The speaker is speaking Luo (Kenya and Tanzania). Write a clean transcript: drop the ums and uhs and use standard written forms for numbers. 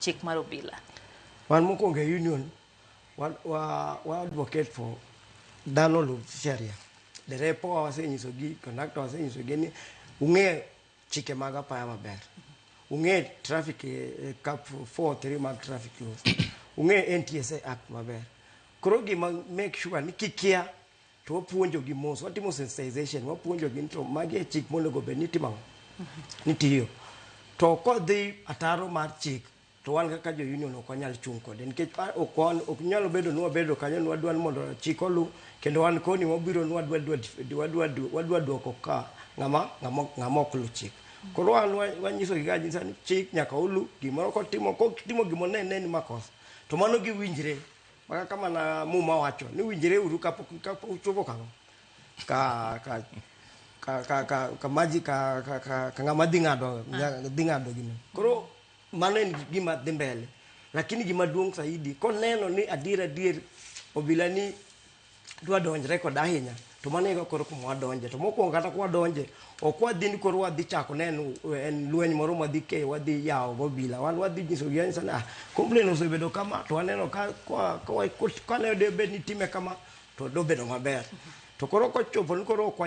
chik mar obila? Wan mokwongo union, wa advocate for dhano luw sheria. Derepe wasenyisogi, conductor wasenyisogi ni ung'e chike mag apaya maber. Ung'e traffic cap 4-3 mag traffic laws. Ung'e NTSA Act maber. Koro gima make sure ni kikia to wapuonjo gi mos, watimo sensitization, wapuonjo gi to magi chik monego bed ni timo nitiyo. To kodhi ataro mar chik, to wan kaka jo union ok wanyal chung' kode nikech ok nyalo bedo ni wabedo kanyo ni wadwa mondo chik olu, kendo wan koni wabiro ni wadwa duoko ka ng'ama ok lu chik. Koro wan wanyiso gi gajinsa ni chik nyaka olu, gimoro kotimo gimo ne ni makosa. To mano giwinjre. Maka kama na muma wacho ni winjre uru kapok uchopo kama ka maji ka ngama dhi ngado gino. Koro mano en gima dhi mbele, lakini gima duong' saidi koneno ni adier obila ni dwa donjre kod ahinya, to mano ego koro kuma wadonje. To mokwongo kata kwa donje ok wadhi ni koro wadhi chako neno en lweny moro wadhi ke wadhi yawo go obila. Wan wadhi nyiso gi ansa na complain osebedo kama, to waneno ka ne de bed ni time kama, to do bedo maber. To koro kochopo ni koro ok